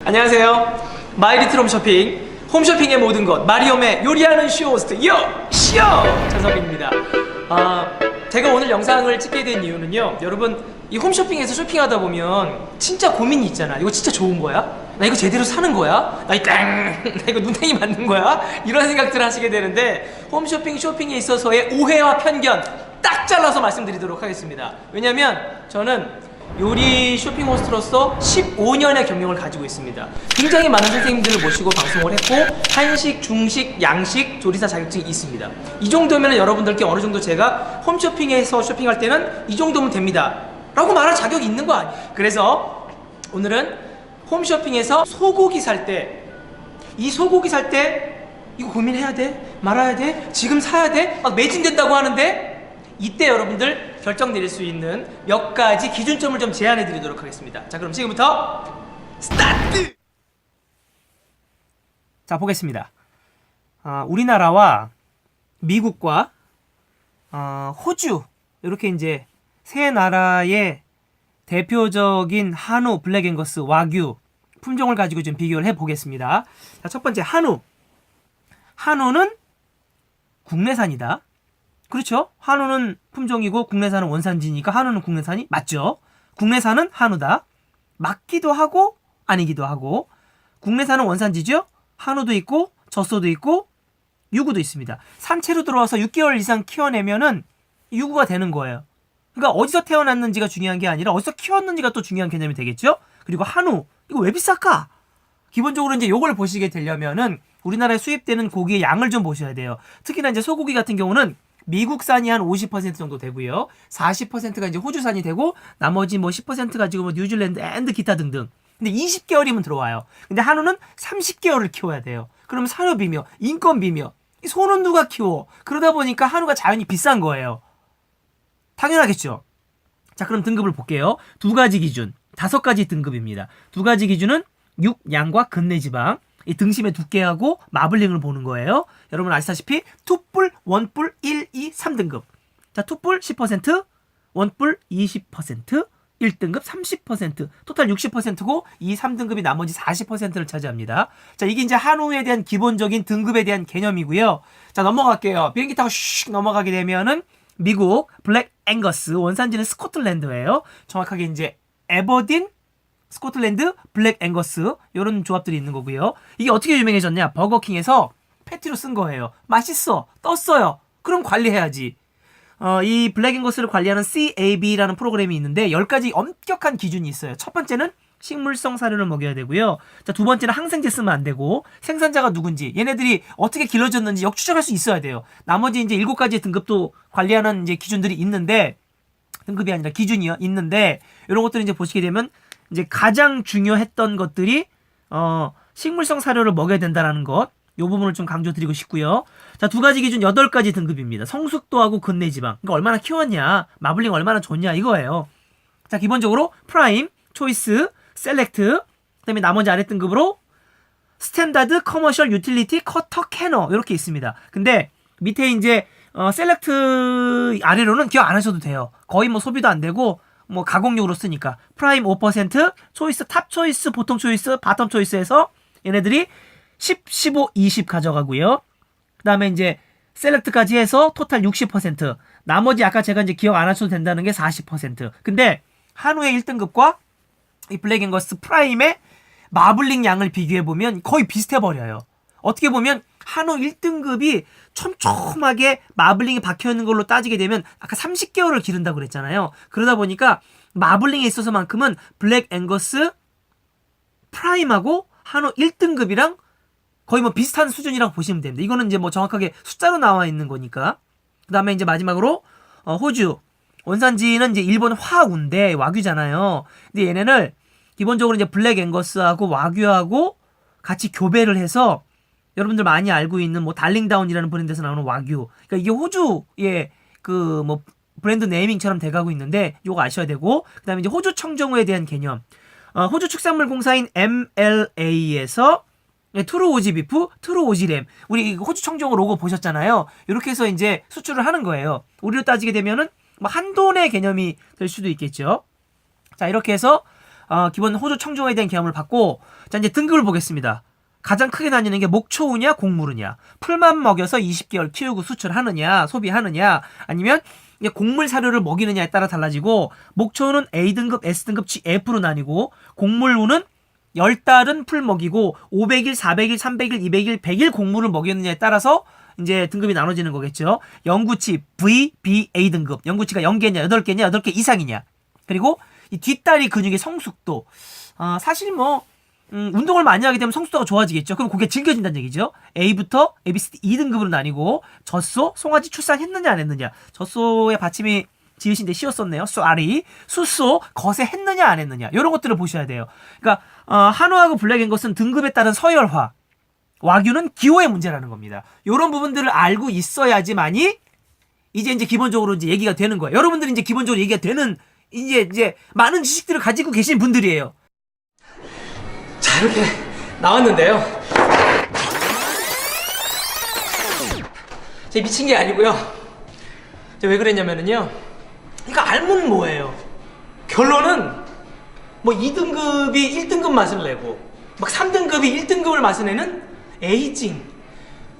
안녕하세요. 마이리틀 홈쇼핑, 홈쇼핑의 모든 것, 마리옴의 요리하는 쇼호스트 쇼! 전석빈입니다. 제가 오늘 영상을 찍게 된 이유는요, 여러분 이 홈쇼핑에서 쇼핑하다 보면 진짜 고민이 있잖아. 이거 진짜 좋은 거야? 나 이거 제대로 사는 거야? 나 이거 눈탱이 맞는 거야? 이런 생각들을 하시게 되는데, 홈쇼핑 쇼핑에 있어서의 오해와 편견 딱 잘라서 말씀드리도록 하겠습니다. 왜냐면 저는 요리 쇼핑 호스트로서 15년의 경력을 가지고 있습니다. 굉장히 많은 선생님들을 모시고 방송을 했고, 한식, 중식, 양식 조리사 자격증이 있습니다. 이 정도면 여러분들께 어느 정도 제가 홈쇼핑에서 쇼핑할 때는 이 정도면 됩니다 라고 말할 자격이 있는 거 아니에요. 그래서 오늘은 홈쇼핑에서 소고기 살 때, 이 소고기 살 때 이거 고민해야 돼? 말아야 돼? 지금 사야 돼? 매진된다고 하는데, 이때 여러분들 결정 내릴 수 있는 몇 가지 기준점을 좀 제안해 드리도록 하겠습니다. 자, 그럼 지금부터 스타트! 자, 보겠습니다. 우리나라와 미국과 호주, 이렇게 이제 세 나라의 대표적인 한우, 블랙 앵거스, 와규 품종을 가지고 좀 비교를 해 보겠습니다. 자, 첫 번째 한우. 한우는 국내산이다. 그렇죠? 한우는 품종이고 국내산은 원산지니까 한우는 국내산이 맞죠? 국내산은 한우다. 맞기도 하고 아니기도 하고. 국내산은 원산지죠? 한우도 있고 젖소도 있고 유구도 있습니다. 산채로 들어와서 6개월 이상 키워내면은 유구가 되는 거예요. 그러니까 어디서 태어났는지가 중요한 게 아니라 어디서 키웠는지가 또 중요한 개념이 되겠죠? 그리고 한우, 이거 왜 비쌀까? 기본적으로 이제 요걸 보시게 되려면은 우리나라에 수입되는 고기의 양을 좀 보셔야 돼요. 특히나 이제 소고기 같은 경우는 미국산이 한 50% 정도 되고요. 40%가 이제 호주산이 되고, 나머지 뭐 10%가 가지고 뭐 뉴질랜드 앤드 기타 등등. 근데 20개월이면 들어와요. 근데 한우는 30개월을 키워야 돼요. 그러면 사료비며 인건비며 이 소는 누가 키워? 그러다 보니까 한우가 자연히 비싼 거예요. 당연하겠죠. 자, 그럼 등급을 볼게요. 두 가지 기준, 5가지 등급입니다. 두 가지 기준은 육, 양과 근내지방, 이 등심의 두께하고 마블링을 보는 거예요. 여러분 아시다시피 투뿔, 원뿔, 1, 2, 3등급. 자, 투뿔 10%, 원뿔 20%, 1등급 30%, 토탈 60%고 이 3등급이 나머지 40%를 차지합니다. 자, 이게 이제 한우에 대한 기본적인 등급에 대한 개념이고요. 자, 넘어갈게요. 비행기 타고 슉 넘어가게 되면은 미국 블랙 앵거스, 원산지는 스코틀랜드예요. 정확하게 이제 에버딘, 스코틀랜드, 블랙 앵거스, 이런 조합들이 있는 거고요. 이게 어떻게 유명해졌냐? 버거킹에서 패티로 쓴 거예요. 맛있어, 떴어요. 그럼 관리해야지. 이 블랙 앵거스를 관리하는 CAB라는 프로그램이 있는데 10가지 엄격한 기준이 있어요. 첫 번째는 식물성 사료를 먹여야 되고요. 자, 두 번째는 항생제 쓰면 안 되고, 생산자가 누군지, 얘네들이 어떻게 길러졌는지 역추적할 수 있어야 돼요. 나머지 이제 7가지 등급도 관리하는 이제 기준들이 있는데, 등급이 아니라 기준이요, 있는데, 이런 것들을 이제 보시게 되면 이제 가장 중요했던 것들이 식물성 사료를 먹여야 된다는 것, 이 부분을 좀 강조드리고 싶고요. 자, 두 가지 기준 8가지 등급입니다. 성숙도하고 근내지방, 그러니까 얼마나 키웠냐, 마블링 얼마나 좋냐, 이거예요. 자, 기본적으로 프라임, 초이스, 셀렉트, 그다음에 나머지 아래 등급으로 스탠다드, 커머셜, 유틸리티, 커터, 캐너, 이렇게 있습니다. 근데 밑에 이제 셀렉트 아래로는 기억 안 하셔도 돼요. 거의 뭐 소비도 안 되고 뭐 가공용으로 쓰니까. 프라임 5%, 초이스, 탑 초이스, 보통 초이스, 바텀 초이스에서 얘네들이 10, 15, 20 가져가고요. 그 다음에 이제 셀렉트까지 해서 토탈 60%. 나머지 아까 제가 이제 기억 안 하셔도 된다는 게 40%. 근데 한우의 1등급과 이 블랙 앵거스 프라임의 마블링 양을 비교해보면 거의 비슷해버려요. 어떻게 보면 한우 1등급이 촘촘하게 마블링이 박혀있는 걸로 따지게 되면 아까 30개월을 기른다고 그랬잖아요. 그러다 보니까 마블링에 있어서만큼은 블랙 앵거스 프라임하고 한우 1등급이랑 거의 뭐 비슷한 수준이라고 보시면 됩니다. 이거는 이제 뭐 정확하게 숫자로 나와 있는 거니까. 그 다음에 이제 마지막으로 호주. 원산지는 이제 일본 화우인데 와규잖아요. 근데 얘네는 기본적으로 이제 블랙 앵거스하고 와규하고 같이 교배를 해서 여러분들 많이 알고 있는 뭐 달링다운이라는 브랜드에서 나오는 와규. 그러니까 이게 호주의 그 뭐 브랜드 네이밍처럼 돼가고 있는데 요거 아셔야 되고, 그다음에 이제 호주 청정호에 대한 개념. 호주 축산물 공사인 MLA에서 트루 오지 비프, 트루 오지 램. 우리 호주 청정호 로고 보셨잖아요. 이렇게 해서 이제 수출을 하는 거예요. 우리로 따지게 되면은 뭐 한돈의 개념이 될 수도 있겠죠. 자, 이렇게 해서 기본 호주 청정화에 대한 계엄을 받고, 자, 이제 등급을 보겠습니다. 가장 크게 나뉘는 게 목초우냐 곡물이냐. 풀만 먹여서 20개월 키우고 수출하느냐 소비하느냐, 아니면 이게 곡물 사료를 먹이느냐에 따라 달라지고, 목초우는 A등급, S등급, G, F로 나뉘고, 곡물우는 10달은 풀 먹이고 500일, 400일, 300일, 200일, 100일 곡물을 먹였느냐에 따라서 이제 등급이 나눠지는 거겠죠. 영구치 V, B, A 등급. 영구치가 0개냐, 8개냐, 8개 이상이냐. 그리고 이 뒷다리 근육의 성숙도. 사실 뭐 운동을 많이 하게 되면 성숙도가 좋아지겠죠. 그럼 그게 즐겨진다는 얘기죠. A부터 A, B, C, D 2등급으로 나뉘고, 젖소, 송아지 출산했느냐 안 했느냐. 젖소의 받침이 지으신데 씌웠었네요. 쏘아리. 수소, 거세 했느냐 안 했느냐. 이런 것들을 보셔야 돼요. 그러니까 한우하고 블랙앵거스는 등급에 따른 서열화, 와규는 기호의 문제라는 겁니다. 이런 부분들을 알고 있어야지만이 이제 기본적으로 이제 얘기가 되는 거예요. 여러분들이 이제 기본적으로 얘기가 되는 이제 많은 지식들을 가지고 계신 분들이에요. 자, 이렇게 나왔는데요. 제가 미친 게 아니고요. 제가 왜 그랬냐면은요, 이거 알면 뭐예요? 결론은 뭐 2등급이 1등급 맛을 내고, 막 3등급이 1등급을 맛을 내는 에이징,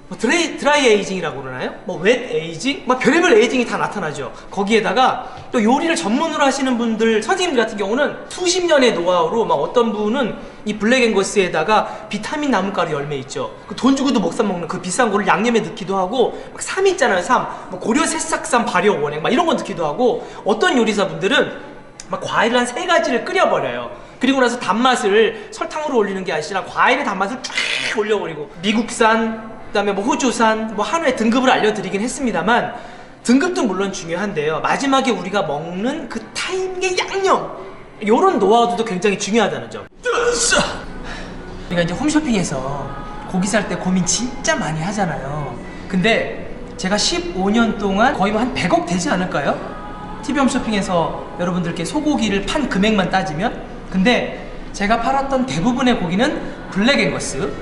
뭐 드라이 에이징이라고 그러나요? 뭐 웻 에이징? 막 별의별 에이징이 다 나타나죠. 거기에다가 또 요리를 전문으로 하시는 분들, 선생님들 같은 경우는 수십 년의 노하우로, 막 어떤 분은 이 블랙앵거스에다가 비타민 나무가루 열매 있죠. 그 돈 주고도 못 사 먹는 그 비싼 거를 양념에 넣기도 하고, 막 삼 있잖아요, 삼. 뭐 고려 새싹삼 발효 원액 막 이런 거 넣기도 하고, 어떤 요리사분들은 막 과일을 한 3가지를 끓여버려요. 그리고 나서 단맛을 설탕으로 올리는 게 아니라 과일의 단맛을 쫙 올려버리고, 미국산, 그다음에 뭐 호주산, 뭐 한우의 등급을 알려드리긴 했습니다만, 등급도 물론 중요한데요, 마지막에 우리가 먹는 그 타이밍의 양념, 요런 노하우도 굉장히 중요하다는 점. 우리가 이제 홈쇼핑에서 고기 살 때 고민 진짜 많이 하잖아요. 근데 제가 15년 동안 거의 뭐 한 100억 되지 않을까요? TV 홈쇼핑에서 여러분들께 소고기를 판 금액만 따지면. 근데 제가 팔았던 대부분의 고기는 블랙앵거스,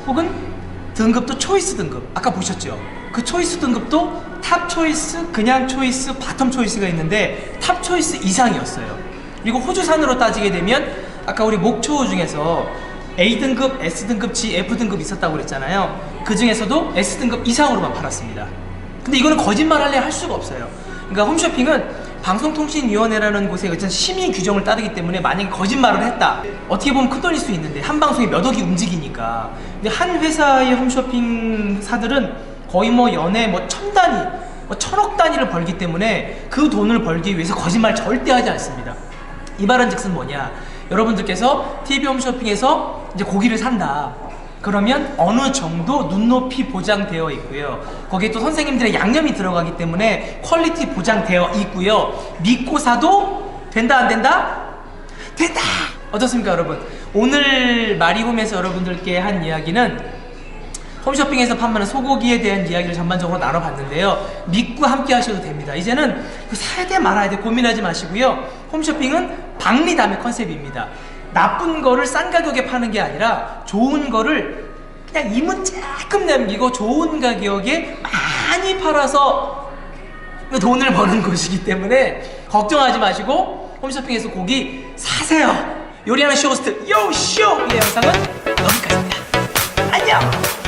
혹은 등급도 초이스 등급, 아까 보셨죠? 그 초이스 등급도 탑 초이스, 그냥 초이스, 바텀 초이스가 있는데 탑 초이스 이상이었어요. 그리고 호주산으로 따지게 되면 아까 우리 목초우 중에서 A등급, S등급, G, F등급 있었다고 그랬잖아요. 그 중에서도 S등급 이상으로만 팔았습니다. 근데 이거는 거짓말 할래 할 수가 없어요. 그러니까 홈쇼핑은 방송통신위원회라는 곳에 어떤 심의 규정을 따르기 때문에 만약에 거짓말을 했다, 어떻게 보면 큰 돈일 수 있는데 한 방송에 몇 억이 움직이니까. 근데 한 회사의 홈쇼핑사들은 거의 뭐 연에 뭐 1000단위, 뭐 1000억 단위를 벌기 때문에 그 돈을 벌기 위해서 거짓말 절대 하지 않습니다. 이 말은 즉슨 뭐냐, 여러분들께서 TV 홈쇼핑에서 이제 고기를 산다 그러면 어느 정도 눈높이 보장되어 있고요. 거기에 또 선생님들의 양념이 들어가기 때문에 퀄리티 보장되어 있고요. 믿고 사도 된다 안 된다? 된다! 어떻습니까 여러분? 오늘 마리홈에서 여러분들께 한 이야기는 홈쇼핑에서 판매하는 소고기에 대한 이야기를 전반적으로 나눠봤는데요. 믿고 함께 하셔도 됩니다. 이제는 그 사야 돼 말아야 돼 고민하지 마시고요. 홈쇼핑은 박리담의 컨셉입니다. 나쁜 거를 싼 가격에 파는 게 아니라 좋은 거를 그냥 이문 조금 남기고 좋은 가격에 많이 팔아서 돈을 버는 곳이기 때문에 걱정하지 마시고 홈쇼핑에서 고기 사세요. 요리하는 쇼호스트 요쇼! 이 영상은 여기까지입니다. 안녕!